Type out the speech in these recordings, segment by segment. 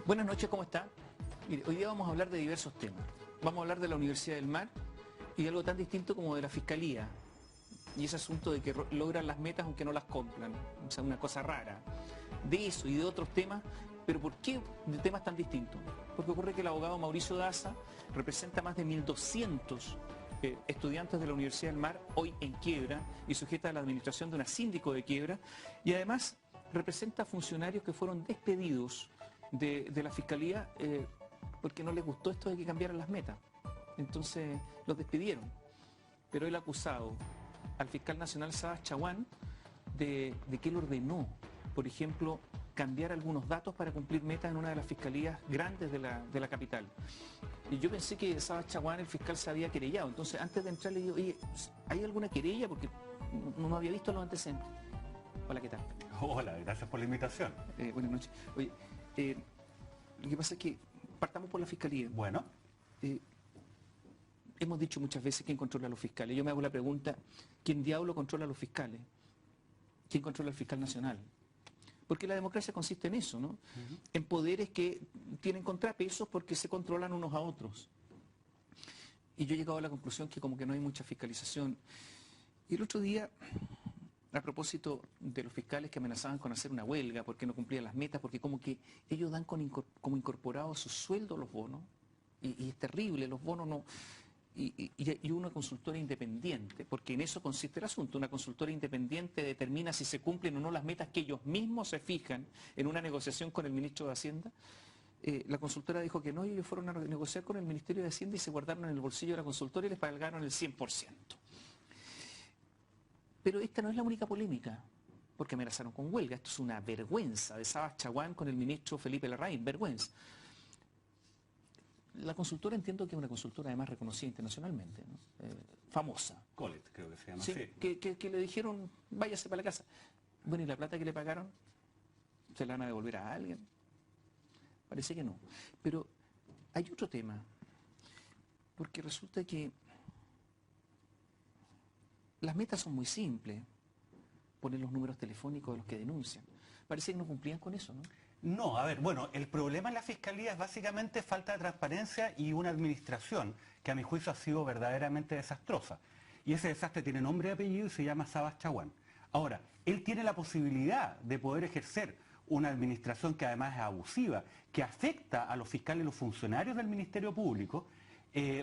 Buenas noches, ¿cómo está? Mire, hoy día vamos a hablar de diversos temas. Vamos a hablar de la Universidad del Mar y de algo tan distinto como de la Fiscalía. Y ese asunto de que logran las metas aunque no las cumplan. O sea, una cosa rara. De eso y de otros temas. ¿Pero por qué de temas tan distintos? Porque ocurre que el abogado Mauricio Daza representa más de 1.200 estudiantes de la Universidad del Mar, hoy en quiebra, y sujeta a la administración de una síndico de quiebra. Y además representa funcionarios que fueron despedidos de la Fiscalía porque no les gustó esto de que cambiaran las metas. Entonces los despidieron. Pero él ha acusado al fiscal nacional Sabas Chaguán de que él ordenó, por ejemplo, cambiar algunos datos para cumplir metas en una de las fiscalías grandes de la capital. Y yo pensé que Sabas Chaguán, el fiscal, se había querellado. Entonces, antes de entrar, le digo, oye, ¿hay alguna querella? Porque no había visto los antecedentes. Hola, ¿qué tal? Hola, gracias por la invitación. Buenas noches. Oye, lo que pasa es que partamos por la fiscalía. Bueno. Hemos dicho muchas veces quién controla a los fiscales. Yo me hago la pregunta, ¿quién diablo controla a los fiscales? ¿Quién controla al fiscal nacional? Porque la democracia consiste en eso, ¿no? En poderes que tienen contrapesos porque se controlan unos a otros. Y yo he llegado a la conclusión que como que no hay mucha fiscalización. Y el otro día, a propósito de los fiscales que amenazaban con hacer una huelga porque no cumplían las metas, porque como que ellos dan como incorporados a su sueldo los bonos, y es terrible, los bonos no... Y una consultora independiente, porque en eso consiste el asunto. Una consultora independiente determina si se cumplen o no las metas que ellos mismos se fijan en una negociación con el ministro de Hacienda. La consultora dijo que no, y ellos fueron a negociar con el Ministerio de Hacienda y se guardaron en el bolsillo de la consultora y les pagaron el 100%. Pero esta no es la única polémica, porque amenazaron con huelga. Esto es una vergüenza de Sabas Chaguán con el ministro Felipe Larraín, vergüenza. La consultora entiendo que es una consultora además reconocida internacionalmente, ¿no? Famosa. Colet, creo que se llama. Sí, Sí. Que le dijeron, váyase para la casa. Bueno, ¿y la plata que le pagaron? ¿Se la van a devolver a alguien? Parece que no. Pero hay otro tema, porque resulta que las metas son muy simples. Poner los números telefónicos de los que denuncian. Parece que no cumplían con eso, ¿no? No, a ver, bueno, el problema en la Fiscalía es básicamente falta de transparencia y una administración que a mi juicio ha sido verdaderamente desastrosa. Y ese desastre tiene nombre y apellido y se llama Sabas Chaguán. Ahora, él tiene la posibilidad de poder ejercer una administración que además es abusiva, que afecta a los fiscales y los funcionarios del Ministerio Público,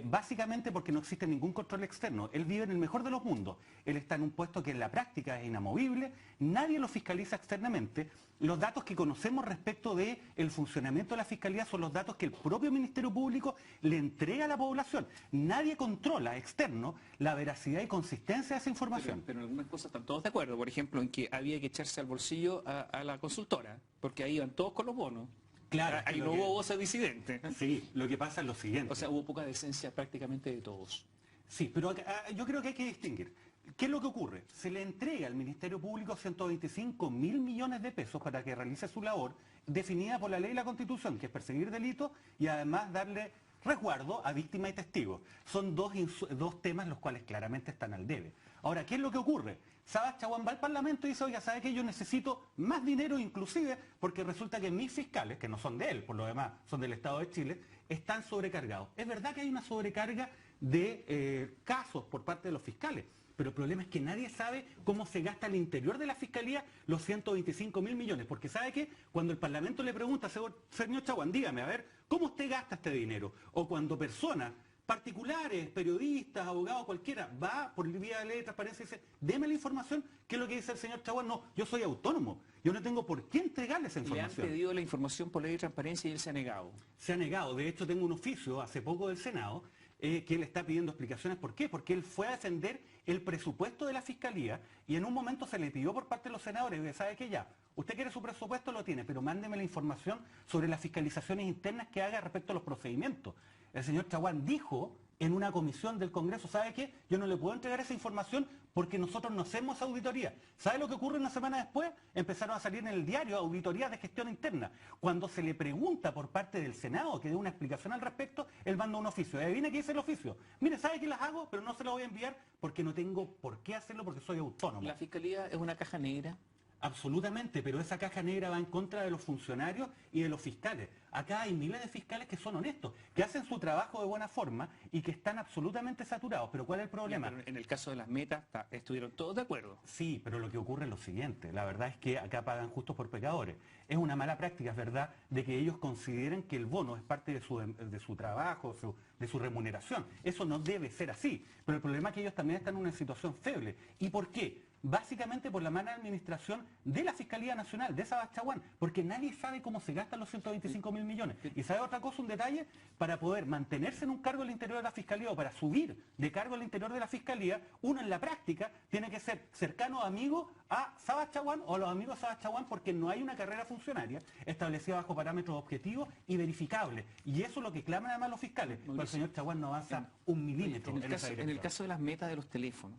básicamente porque no existe ningún control externo. Él vive en el mejor de los mundos. Él está en un puesto que en la práctica es inamovible, nadie lo fiscaliza externamente. Los datos que conocemos respecto del funcionamiento de la Fiscalía son los datos que el propio Ministerio Público le entrega a la población. Nadie controla externo la veracidad y consistencia de esa información. Pero en algunas cosas están todos de acuerdo. Por ejemplo, en que había que echarse al bolsillo a la consultora, porque ahí iban todos con los bonos. Claro, ahí no hubo voces disidentes. Sí, lo que pasa es lo siguiente. O sea, hubo poca decencia prácticamente de todos. Sí, pero yo creo que hay que distinguir. ¿Qué es lo que ocurre? Se le entrega al Ministerio Público 125.000 millones de pesos para que realice su labor definida por la ley y la Constitución, que es perseguir delitos y además darle resguardo a víctimas y testigos. Son dos temas los cuales claramente están al debe. Ahora, ¿qué es lo que ocurre? Sabas Chaguán va al Parlamento y dice, oiga, ¿sabe qué? Yo necesito más dinero inclusive porque resulta que mis fiscales, que no son de él, por lo demás son del Estado de Chile, están sobrecargados. Es verdad que hay una sobrecarga de casos por parte de los fiscales, pero el problema es que nadie sabe cómo se gasta al interior de la Fiscalía los 125.000 millones, porque ¿sabe qué? Cuando el Parlamento le pregunta, señor Chaguán, dígame, a ver, ¿cómo usted gasta este dinero? O cuando personas particulares, periodistas, abogados, cualquiera, va por vía de ley de transparencia y dice, deme la información, ¿qué es lo que dice el señor Chaguán? No, yo soy autónomo, yo no tengo por qué entregarle esa información. Le han pedido la información por ley de transparencia y él se ha negado. Se ha negado, de hecho tengo un oficio hace poco del Senado, que él está pidiendo explicaciones. ¿Por qué? Porque él fue a defender el presupuesto de la Fiscalía y en un momento se le pidió por parte de los senadores, ¿sabe qué? Ya, usted quiere su presupuesto, lo tiene, pero mándeme la información sobre las fiscalizaciones internas que haga respecto a los procedimientos. El señor Chaguán dijo en una comisión del Congreso, ¿sabe qué? Yo no le puedo entregar esa información porque nosotros no hacemos auditoría. ¿Sabe lo que ocurre una semana después? Empezaron a salir en el diario auditorías de gestión interna. Cuando se le pregunta por parte del Senado que dé una explicación al respecto, él manda un oficio. ¿Y adivina qué dice el oficio? Mire, ¿sabe que las hago? Pero no se las voy a enviar porque no tengo por qué hacerlo porque soy autónomo. La Fiscalía es una caja negra. Absolutamente, pero esa caja negra va en contra de los funcionarios y de los fiscales. Acá hay miles de fiscales que son honestos, que hacen su trabajo de buena forma y que están absolutamente saturados. Pero ¿cuál es el problema? Pero en el caso de las metas, estuvieron todos de acuerdo. Sí, pero lo que ocurre es lo siguiente. La verdad es que acá pagan justos por pecadores. Es una mala práctica, es verdad, de que ellos consideren que el bono es parte de su trabajo, de su remuneración. Eso no debe ser así. Pero el problema es que ellos también están en una situación feble. ¿Y por qué? Básicamente por la mala administración de la Fiscalía Nacional, de Sabas Chaguán, porque nadie sabe cómo se gastan los 125.000 millones. Y sabe otra cosa, un detalle, para poder mantenerse en un cargo al interior de la Fiscalía o para subir de cargo al interior de la Fiscalía, uno en la práctica tiene que ser cercano amigo a Sabas Chaguán o a los amigos de Sabas Chaguán, porque no hay una carrera funcionaria establecida bajo parámetros objetivos y verificables. Y eso es lo que claman además los fiscales. Pero el señor Chaguán no avanza un milímetro en esa dirección. En el caso de las metas de los teléfonos,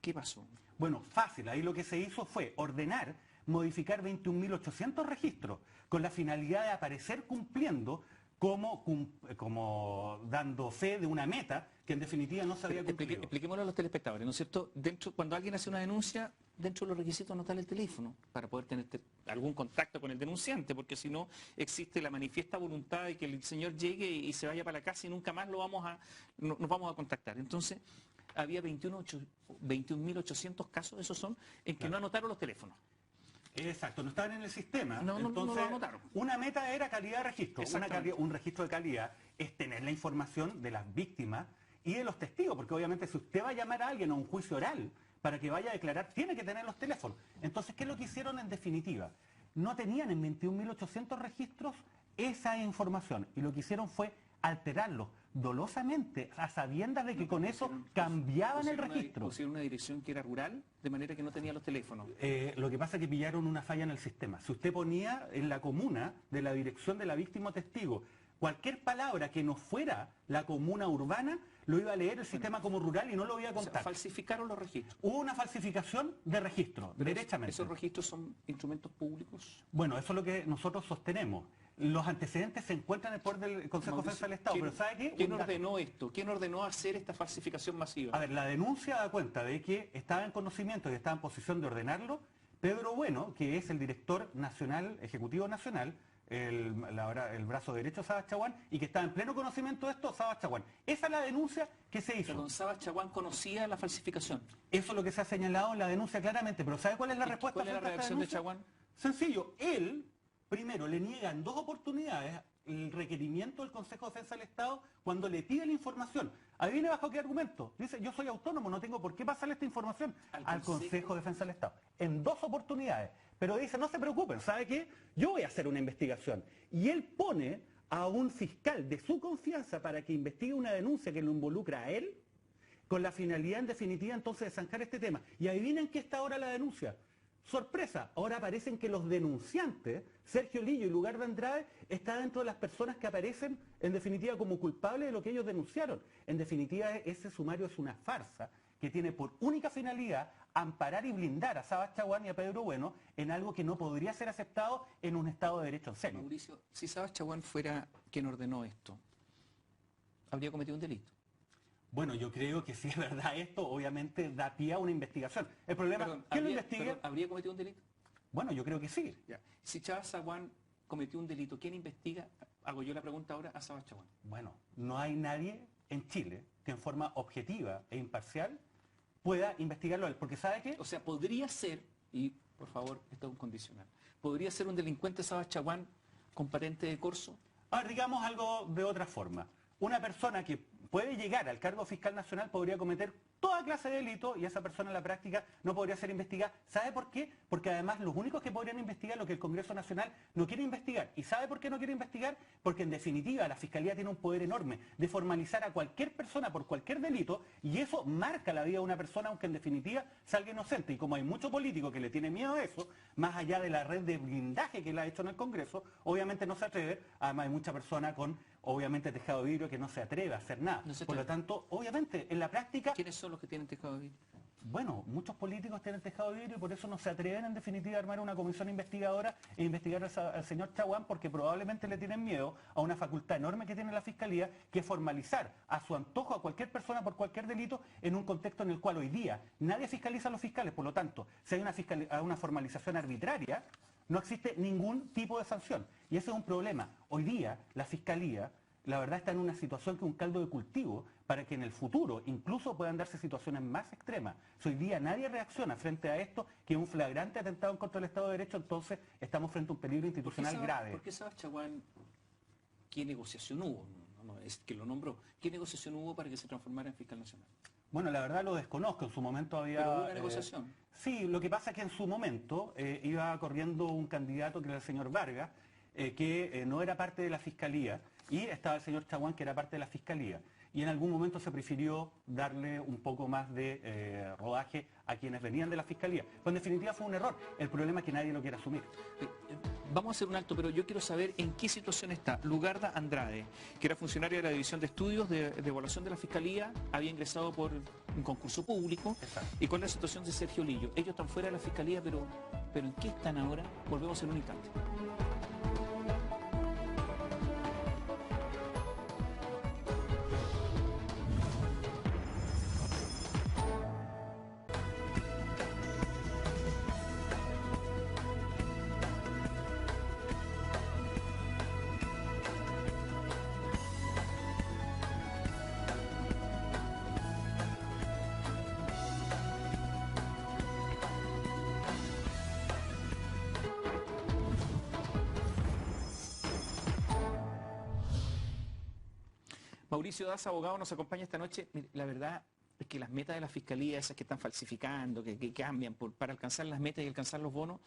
¿qué pasó? Bueno, fácil. Ahí lo que se hizo fue ordenar modificar 21.800 registros con la finalidad de aparecer cumpliendo como dando fe de una meta que en definitiva no se había cumplido. Expliquémoslo a los telespectadores, ¿no es cierto? Cuando alguien hace una denuncia, dentro de los requisitos anotar el teléfono para poder tener algún contacto con el denunciante, porque si no existe la manifiesta voluntad de que el señor llegue y se vaya para la casa y nunca más nos vamos a contactar. Entonces, había 21.800 casos, esos son, en que Claro. no anotaron los teléfonos. Exacto, no estaban en el sistema. No Entonces, lo anotaron. una meta era calidad de registro. Exactamente. Un registro de calidad es tener la información de las víctimas y de los testigos, porque obviamente si usted va a llamar a alguien a un juicio oral para que vaya a declarar, tiene que tener los teléfonos. Entonces, ¿qué es lo que hicieron en definitiva? No tenían en 21.800 registros esa información y lo que hicieron fue alterarlos dolosamente, a sabiendas de que con eso cambiaban el registro. Pusieron una dirección que era rural, de manera que no tenía los teléfonos. Lo que pasa es que pillaron una falla en el sistema. Si usted ponía en la comuna de la dirección de la víctima o testigo cualquier palabra que no fuera la comuna urbana, lo iba a leer el sistema como rural y no lo iba a O sea, contar. falsificaron los registros. Hubo una falsificación de registro, derechamente. ¿Esos registros son instrumentos públicos? Bueno, eso es lo que nosotros sostenemos. Los antecedentes se encuentran en el poder del Consejo de Defensa del Estado, pero ¿sabe qué? ¿Quién ordenó esto? ¿Quién ordenó hacer esta falsificación masiva? A ver, la denuncia da cuenta de que estaba en conocimiento y estaba en posición de ordenarlo Pedro Bueno, que es el director nacional, ejecutivo nacional, el brazo derecho de Sabas Chaguán, y que estaba en pleno conocimiento de esto, Sabas Chaguán. Esa es la denuncia que se hizo. Don Sabas Chaguán conocía la falsificación. Eso es lo que se ha señalado en la denuncia claramente, pero ¿sabe cuál es la respuesta? ¿Cuál es la frente a esta reacción de denuncia? Chaguán? Sencillo, él, primero, le niega en 2 oportunidades el requerimiento del Consejo de Defensa del Estado cuando le pide la información. Ahí viene bajo qué argumento. Dice, yo soy autónomo, no tengo por qué pasarle esta información al Consejo de Defensa del Estado. En 2 oportunidades. Pero dice, no se preocupen, ¿sabe qué? Yo voy a hacer una investigación. Y él pone a un fiscal de su confianza para que investigue una denuncia que lo involucra a él, con la finalidad en definitiva entonces de zanjar este tema. Y adivinen qué está ahora la denuncia. Sorpresa, ahora aparecen que los denunciantes, Sergio Lillo y Lugar de Andrade, están dentro de las personas que aparecen en definitiva como culpables de lo que ellos denunciaron. En definitiva, ese sumario es una farsa que tiene por única finalidad amparar y blindar a Sabas Chaguán y a Pedro Bueno en algo que no podría ser aceptado en un Estado de Derecho en serio. Mauricio, si Sabas Chaguán fuera quien ordenó esto, ¿habría cometido un delito? Bueno, yo creo que si es verdad esto, obviamente da pie a una investigación. El problema, ¿quién lo investigue? ¿Habría cometido un delito? Bueno, yo creo que sí. Ya. Si Sabas Chaguán cometió un delito, ¿quién investiga? Hago yo la pregunta ahora a Sabas Chaguán. Bueno, no hay nadie en Chile que en forma objetiva e imparcial pueda investigarlo a él, porque ¿sabe qué? O sea, podría ser, y por favor, esto es un condicional, ¿podría ser un delincuente Sabas Chaguán con patente de corso? A ver, digamos algo de otra forma. Una persona que puede llegar al cargo fiscal nacional podría cometer toda clase de delito y esa persona en la práctica no podría ser investigada. ¿Sabe por qué? Porque además los únicos que podrían investigar lo que el Congreso Nacional no quiere investigar. ¿Y sabe por qué no quiere investigar? Porque en definitiva la Fiscalía tiene un poder enorme de formalizar a cualquier persona por cualquier delito y eso marca la vida de una persona aunque en definitiva salga inocente. Y como hay mucho político que le tiene miedo a eso, más allá de la red de blindaje que él ha hecho en el Congreso, obviamente no se atreve. Además hay mucha persona con obviamente tejado de vidrio que no se atreve a hacer nada. Por lo tanto, obviamente, en la práctica... ¿Quiénes son los que tienen tejado de vidrio? Bueno, muchos políticos tienen tejado de vidrio y por eso no se atreven en definitiva a armar una comisión investigadora e investigar al señor Chaguán porque probablemente le tienen miedo a una facultad enorme que tiene la Fiscalía que es formalizar a su antojo a cualquier persona por cualquier delito en un contexto en el cual hoy día nadie fiscaliza a los fiscales. Por lo tanto, si hay una formalización arbitraria, No existe ningún tipo de sanción. Y ese es un problema. Hoy día la Fiscalía, la verdad, está en una situación que es un caldo de cultivo para que en el futuro incluso puedan darse situaciones más extremas. Si hoy día nadie reacciona frente a esto, que es un flagrante atentado en contra del Estado de Derecho, entonces estamos frente a un peligro institucional grave. ¿Por qué Sabas Chaguán, qué negociación hubo? No, es que lo nombró. ¿Qué negociación hubo para que se transformara en fiscal nacional? Bueno, la verdad lo desconozco, en su momento había... ¿Pero hubo una negociación? Sí, lo que pasa es que en su momento iba corriendo un candidato que era el señor Vargas, que no era parte de la Fiscalía, y estaba el señor Chaguán, que era parte de la Fiscalía. Y en algún momento se prefirió darle un poco más de rodaje a quienes venían de la Fiscalía. Pues en definitiva fue un error. El problema es que nadie lo quiere asumir. Vamos a hacer un alto, pero yo quiero saber en qué situación está Lugarda Andrade, que era funcionaria de la División de Estudios de Evaluación de la Fiscalía, había ingresado por un concurso público. Exacto. Y con la situación de Sergio Lillo. Ellos están fuera de la Fiscalía, pero ¿en qué están ahora? Volvemos en un instante. Mauricio Daza, abogado, nos acompaña esta noche. Mire, la verdad es que las metas de la Fiscalía, esas que están falsificando, que cambian para alcanzar las metas y alcanzar los bonos,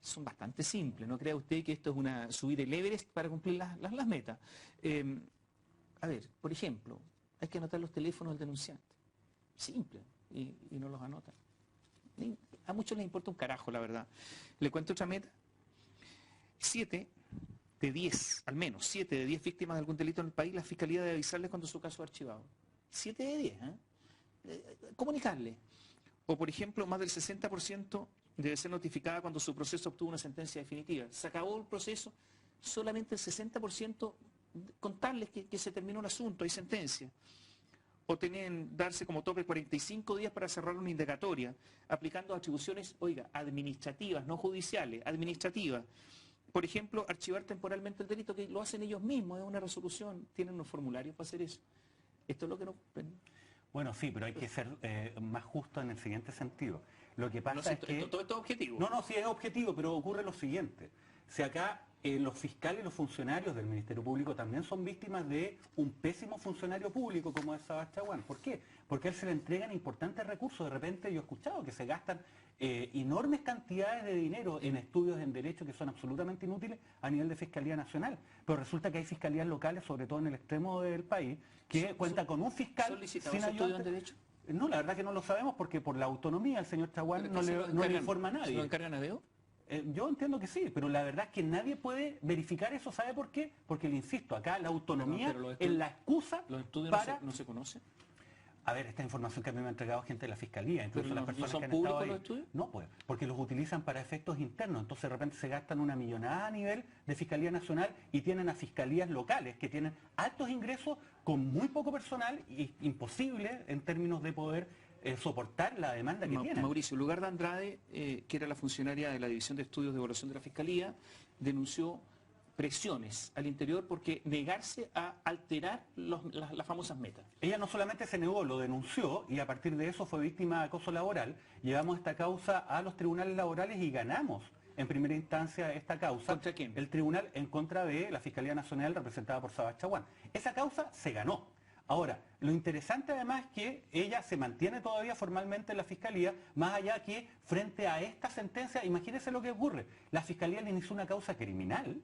son bastante simples. ¿No crea usted que esto es una subida el Everest para cumplir las metas? A ver, por ejemplo, hay que anotar los teléfonos del denunciante. Simple. Y no los anotan. A muchos les importa un carajo, la verdad. Le cuento otra meta. 7 de 10, al menos 7 de 10 víctimas de algún delito en el país, la Fiscalía debe avisarles cuando su caso es archivado. 7 de 10, comunicarle. O, por ejemplo, más del 60% debe ser notificada cuando su proceso obtuvo una sentencia definitiva. Se acabó el proceso, solamente el 60% contarles que se terminó el asunto, hay sentencia. O darse como tope 45 días para cerrar una indagatoria, aplicando atribuciones, oiga, administrativas, no judiciales, administrativas. Por ejemplo, archivar temporalmente el delito, que lo hacen ellos mismos, es una resolución, tienen unos formularios para hacer eso. Esto es lo que no... Bueno, sí, pero hay que ser más justo en el siguiente sentido. Lo que pasa es que... Todo esto es objetivo. No, sí es objetivo, pero ocurre lo siguiente. Si acá los fiscales y los funcionarios del Ministerio Público también son víctimas de un pésimo funcionario público como es Sabas Chaguán. ¿Por qué? Porque a él se le entregan importantes recursos. De repente yo he escuchado que se gastan enormes cantidades de dinero en estudios en derecho que son absolutamente inútiles a nivel de Fiscalía Nacional. Pero resulta que hay fiscalías locales, sobre todo en el extremo del país, que cuentan con un fiscal sin ayudante. En derecho? No, la verdad que no lo sabemos porque por la autonomía el señor Chaguán no le informa a nadie. ¿Se lo encargan a Deo? Yo entiendo que sí, pero la verdad es que nadie puede verificar eso. ¿Sabe por qué? Porque, le insisto, acá la autonomía es la excusa ¿Los estudios para... no se conocen? A ver, esta información que a mí me ha entregado gente de la Fiscalía, incluso ¿Pero las personas son que han estado públicos ahí. los estudios? No, pues, porque los utilizan para efectos internos. Entonces de repente se gastan una millonada a nivel de Fiscalía Nacional y tienen a fiscalías locales que tienen altos ingresos con muy poco personal y imposible en términos de poder soportar la demanda que tienen. Mauricio, Lugarda Andrade, que era la funcionaria de la División de Estudios de Evaluación de la Fiscalía, denunció presiones al interior porque negarse a alterar las famosas metas. Ella no solamente se negó, lo denunció y a partir de eso fue víctima de acoso laboral. Llevamos esta causa a los tribunales laborales y ganamos en primera instancia esta causa. ¿Contra quién? El tribunal en contra de la Fiscalía Nacional representada por Sabas Chaguán. Esa causa se ganó. Ahora, lo interesante además es que ella se mantiene todavía formalmente en la Fiscalía, más allá que frente a esta sentencia, imagínense lo que ocurre. La Fiscalía le inició una causa criminal,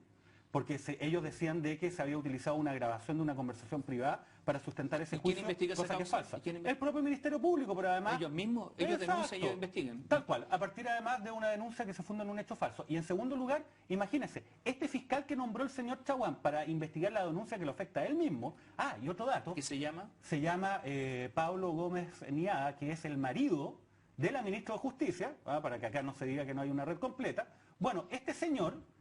porque ellos decían de que se había utilizado una grabación de una conversación privada para sustentar ese juicio, ¿Quién investiga esa cosa que es causa? falsa. El propio Ministerio Público, pero además... Ellos mismos, ellos denuncian y ellos investigan. Tal cual, a partir además de una denuncia que se funda en un hecho falso. Y en segundo lugar, imagínense, este fiscal que nombró el señor Chaguán para investigar la denuncia que lo afecta a él mismo, y otro dato... ¿Qué se llama? Se llama Pablo Gómez Niada, que es el marido de la ministra de Justicia, para que acá no se diga que no hay una red completa. Bueno, este señor...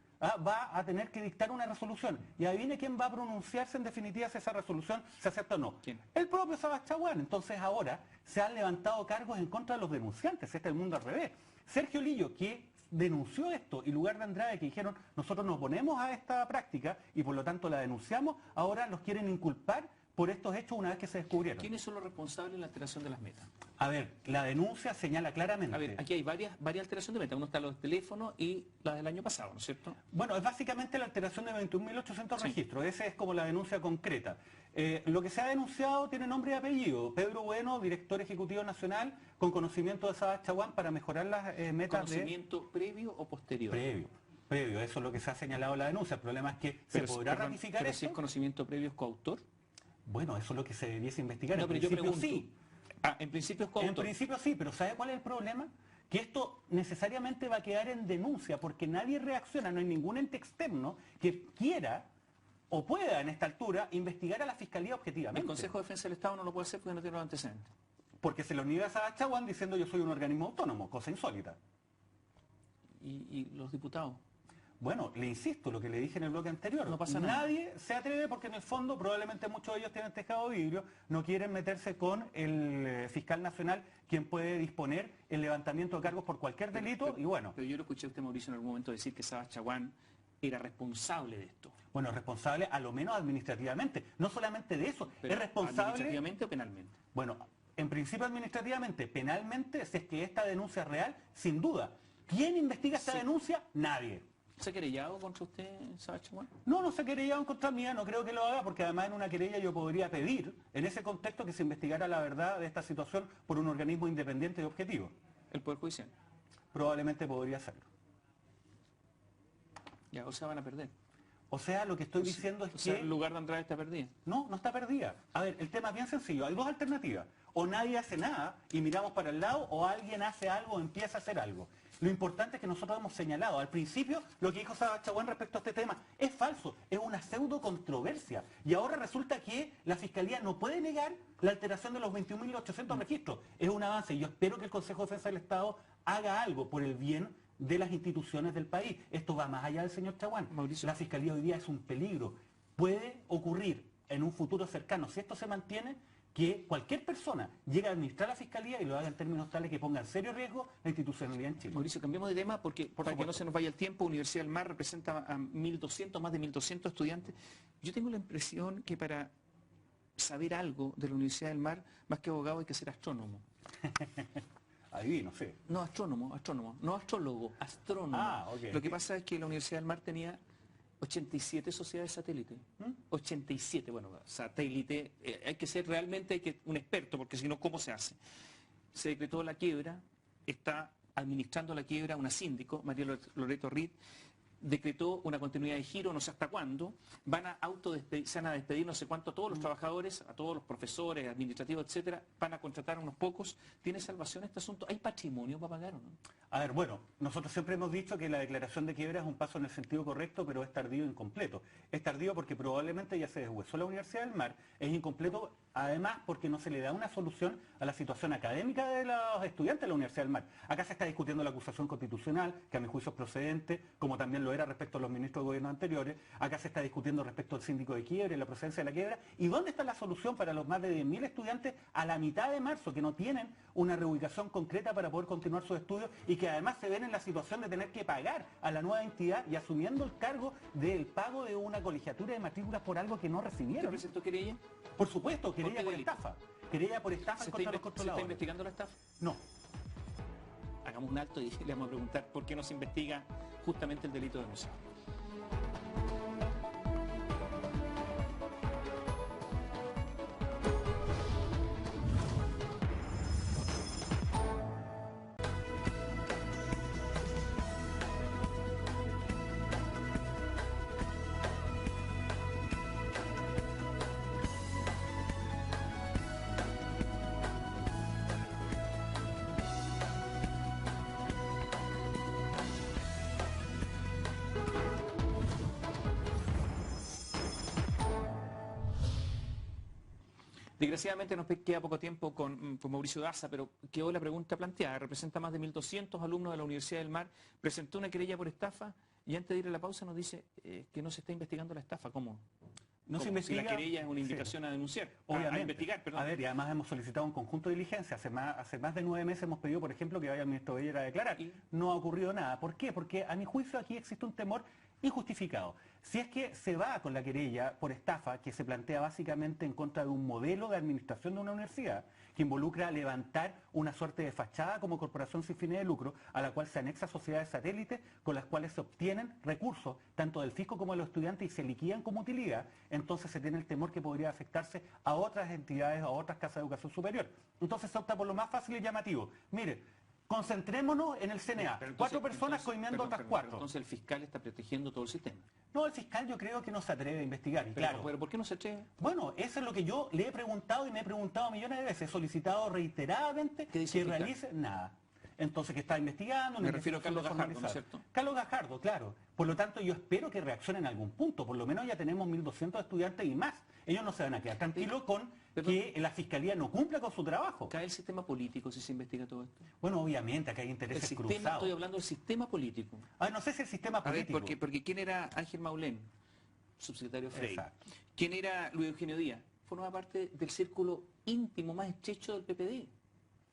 va a tener que dictar una resolución. Y adivine quién va a pronunciarse en definitiva si esa resolución se acepta o no. ¿Quién? El propio Sabas Chaguán. Entonces ahora se han levantado cargos en contra de los denunciantes. Este es el mundo al revés. Sergio Lillo, que denunció esto y Lugar de Andrade, que dijeron nosotros nos oponemos a esta práctica y por lo tanto la denunciamos, ahora los quieren inculpar por estos hechos una vez que se descubrieron. ¿Quiénes son los responsables de la alteración de las metas? A ver, la denuncia señala claramente. A ver, aquí hay varias alteraciones de metas. Uno está los teléfonos y la del año pasado, ¿no es cierto? Bueno, es básicamente la alteración de 21.800 Sí. registros. Esa es como la denuncia concreta. Lo que se ha denunciado tiene nombre y apellido. Pedro Bueno, director ejecutivo nacional, con conocimiento de Sabac Chaguán para mejorar las metas ¿Conocimiento previo o posterior? Previo, eso es lo que se ha señalado en la denuncia. El problema es que Pero, se podrá perdón, ratificar pero eso. si es conocimiento previo, ¿es coautor? Bueno, eso es lo que se debiese investigar. No, En pero yo principio pregunto. sí. En principio es En coautor. principio sí, pero ¿sabe cuál es el problema? Que esto necesariamente va a quedar en denuncia porque nadie reacciona, no hay ningún ente externo que quiera o pueda en esta altura investigar a la Fiscalía objetivamente. El Consejo de Defensa del Estado no lo puede hacer porque no tiene los antecedentes. Porque se lo niega a Sabac Chaguán diciendo yo soy un organismo autónomo, cosa insólita. ¿Y los diputados? Bueno, le insisto, lo que le dije en el bloque anterior. No pasa nada. Nadie se atreve porque en el fondo probablemente muchos de ellos tienen tejado de vidrio, no quieren meterse con el fiscal nacional, quien puede disponer el levantamiento de cargos por cualquier delito y bueno. Pero yo lo escuché a usted, Mauricio, en algún momento decir que Sabac Chaguán era responsable de esto. Bueno, responsable a lo menos administrativamente. No solamente de eso, Pero es responsable... ¿administrativamente o penalmente? Bueno, en principio administrativamente, penalmente, si es que esta denuncia es real, sin duda. ¿Quién investiga esta Sí. denuncia? Nadie. ¿Se ha querellado contra usted, Sabac Chaguán? No se querellado en contra mía, no creo que lo haga, porque además en una querella yo podría pedir, en ese contexto, que se investigara la verdad de esta situación por un organismo independiente y objetivo. El Poder Judicial. Probablemente podría hacerlo. Ya, o sea, van a perder. O sea, lo que estoy diciendo es O sea, que... el lugar de Andrade está perdido. No está perdida. A ver, el tema es bien sencillo. Hay dos alternativas. O nadie hace nada y miramos para el lado, o alguien hace algo o empieza a hacer algo. Lo importante es que nosotros hemos señalado al principio lo que dijo Sabac Chaguán respecto a este tema. Es falso, es una pseudo controversia. Y ahora resulta que la Fiscalía no puede negar la alteración de los 21.800 registros. Es un avance y yo espero que el Consejo de Defensa del Estado haga algo por el bien de las instituciones del país. Esto va más allá del señor Chaguán. Mauricio. La Fiscalía hoy día es un peligro. Puede ocurrir en un futuro cercano, si esto se mantiene, que cualquier persona llegue a administrar la Fiscalía y lo haga en términos tales que ponga en serio riesgo la institucionalidad en Chile. Mauricio, cambiemos de tema porque para que no supuesto. se nos vaya el tiempo, Universidad del Mar representa a 1.200, más de 1.200 estudiantes. Yo tengo la impresión que para saber algo de la Universidad del Mar, más que abogado hay que ser astrónomo. Adivino, sí. No, astrónomo, no astrólogo, astrónomo. Ah, ok. Lo que pasa es que la Universidad del Mar tenía 87 sociedades satélites. 87, bueno, satélite, hay que ser realmente un experto, porque si no, ¿cómo se hace? Se decretó la quiebra, está administrando la quiebra una síndico, María Loreto Reed, decretó una continuidad de giro, no sé hasta cuándo, se van a despedir no sé cuánto a todos los trabajadores, a todos los profesores, administrativos, etcétera, van a contratar a unos pocos. ¿Tiene salvación este asunto? ¿Hay patrimonio para pagar o no? A ver, bueno, nosotros siempre hemos dicho que la declaración de quiebra es un paso en el sentido correcto, pero es tardío e incompleto. Es tardío porque probablemente ya se deshuesó la Universidad del Mar, es incompleto además porque no se le da una solución a la situación académica de los estudiantes de la Universidad del Mar. Acá se está discutiendo la acusación constitucional, que a mi juicio es procedente, como también lo era respecto a los ministros de gobierno anteriores. Acá se está discutiendo respecto al síndico de quiebra y la procedencia de la quiebra. ¿Y dónde está la solución para los más de 10.000 estudiantes a la mitad de marzo que no tienen una reubicación concreta para poder continuar sus estudios y que además se ven en la situación de tener que pagar a la nueva entidad y asumiendo el cargo del pago de una colegiatura de matrículas por algo que no ¿Usted recibieron? presentó querella? Por supuesto, querella qué por delito? estafa. Querella por estafa ¿Se en contra de los está controladores. investigando la estafa? No. Hagamos un alto y le vamos a preguntar por qué no se investiga justamente el delito de homicidio. Desgraciadamente nos queda poco tiempo con Mauricio Daza, pero quedó la pregunta planteada. Representa más de 1.200 alumnos de la Universidad del Mar, presentó una querella por estafa y antes de ir a la pausa nos dice que no se está investigando la estafa. ¿Cómo? No se Si investiga. la querella es una invitación a denunciar, a investigar, perdón. A ver, y además hemos solicitado un conjunto de diligencias. Hace más de 9 meses hemos pedido, por ejemplo, que vaya el ministro Beller a declarar. ¿Y? No ha ocurrido nada. ¿Por qué? Porque a mi juicio aquí existe un temor injustificado. Si es que se va con la querella por estafa, que se plantea básicamente en contra de un modelo de administración de una universidad, que involucra levantar una suerte de fachada como corporación sin fines de lucro, a la cual se anexa sociedades satélites con las cuales se obtienen recursos, tanto del fisco como de los estudiantes, y se liquidan como utilidad, entonces se tiene el temor que podría afectarse a otras entidades, a otras casas de educación superior. Entonces se opta por lo más fácil y llamativo. Mire, concentrémonos en el CNA. Pero entonces- 4 personas coimiendo perdón, otras perdón, 4. pero entonces el fiscal está protegiendo todo el sistema. No, el fiscal yo creo que no se atreve a investigar, y Pero, claro. pero ¿por qué no se atreve? Bueno, eso es lo que yo le he preguntado y me he preguntado millones de veces. He solicitado reiteradamente ¿Qué dice que el fiscal? realice nada. Entonces, que está investigando. Me una refiero a Carlos investigación Gajardo, ¿no es formalizada. cierto? Carlos Gajardo, claro. Por lo tanto, yo espero que reaccione en algún punto. Por lo menos ya tenemos 1.200 estudiantes y más. Ellos no se van a quedar tranquilos con Perdón. que la Fiscalía no cumpla con su trabajo. ¿Cae el sistema político si se investiga todo esto? Bueno, obviamente, acá hay El intereses sistema, cruzados. estoy hablando del sistema político. No sé si el sistema A ver, político. porque ¿quién era Ángel Maulén? Subsecretario Frey. Exacto. ¿Quién era Luis Eugenio Díaz? Formaba parte del círculo íntimo más estrecho del PPD.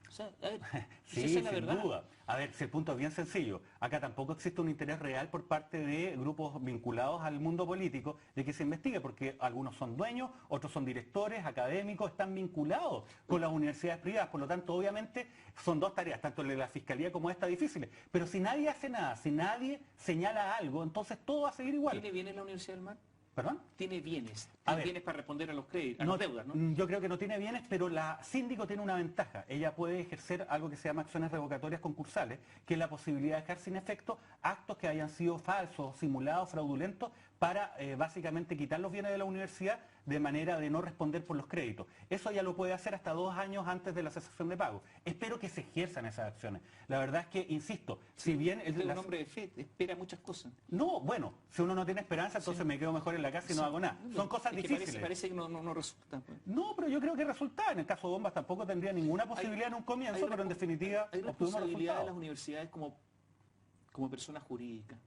O sea, a ver, Sí, esa es la sin verdad. duda. A ver, si el punto es bien sencillo. Acá tampoco existe un interés real por parte de grupos vinculados al mundo político de que se investigue, porque algunos son dueños, otros son directores, académicos, están vinculados con las universidades privadas. Por lo tanto, obviamente, son dos tareas, tanto la de la Fiscalía como esta, difíciles. Pero si nadie hace nada, si nadie señala algo, entonces todo va a seguir igual. ¿Tiene bienes la Universidad del Mar? ¿Perdón? Tiene bienes. A Tiene ver. bienes para responder a los créditos, a No, las deudas, ¿no? Yo creo que no tiene bienes, pero la síndico tiene una ventaja. Ella puede ejercer algo que se llama acciones revocatorias concursales, que es la posibilidad de dejar sin efecto actos que hayan sido falsos, simulados, fraudulentos, para básicamente quitar los bienes de la universidad de manera de no responder por los créditos. Eso ya lo puede hacer hasta 2 años antes de la cesación de pago. Espero que se ejerzan esas acciones. La verdad es que, insisto, si bien... Usted es un hombre de fe, espera muchas cosas. No, bueno, si uno no tiene esperanza, entonces me quedo mejor en la casa y no hago nada. Son cosas Es que difíciles. Parece que no resulta. Pues. No, pero yo creo que resulta. En el caso de Bombas tampoco tendría ninguna posibilidad en un comienzo, pero en definitiva Hay obtuvimos responsabilidad de las resultados. universidades como personas jurídicas.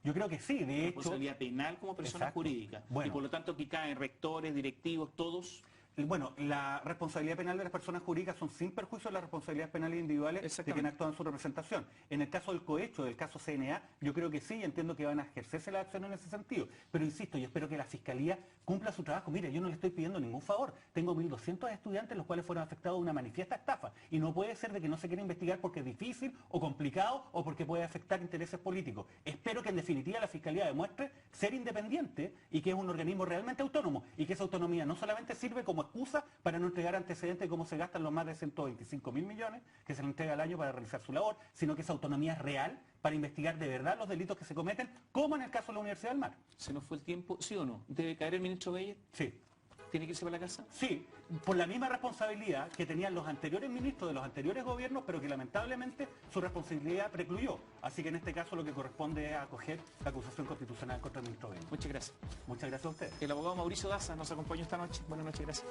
Yo creo que sí, de hecho... Responsabilidad penal como persona Exacto. jurídica. Bueno. Y por lo tanto que caen rectores, directivos, todos. Bueno, la responsabilidad penal de las personas jurídicas son sin perjuicio de las responsabilidades penales individuales de Exactamente. quienes actúan en su representación. En el caso del cohecho, del caso CNA, yo creo que sí, y entiendo que van a ejercerse las acciones en ese sentido. Pero insisto, yo espero que la Fiscalía cumpla su trabajo. Mire, yo no le estoy pidiendo ningún favor. Tengo 1.200 estudiantes los cuales fueron afectados de una manifiesta estafa. Y no puede ser de que no se quiera investigar porque es difícil o complicado o porque puede afectar intereses políticos. Espero que en definitiva la Fiscalía demuestre ser independiente y que es un organismo realmente autónomo y que esa autonomía no solamente sirve como excusa para no entregar antecedentes de cómo se gastan los más de 125.000 millones que se le entrega al año para realizar su labor, sino que esa autonomía es real para investigar de verdad los delitos que se cometen, como en el caso de la Universidad del Mar. ¿Se nos fue el tiempo? ¿Sí o no? ¿Debe caer el ministro Beyer? Sí. ¿Tiene que irse para la casa? Sí, por la misma responsabilidad que tenían los anteriores ministros de los anteriores gobiernos, pero que lamentablemente su responsabilidad precluyó. Así que en este caso lo que corresponde es acoger la acusación constitucional contra el ministro Beyer. Muchas gracias. Muchas gracias a ustedes. El abogado Mauricio Daza nos acompañó esta noche. Buenas noches, gracias.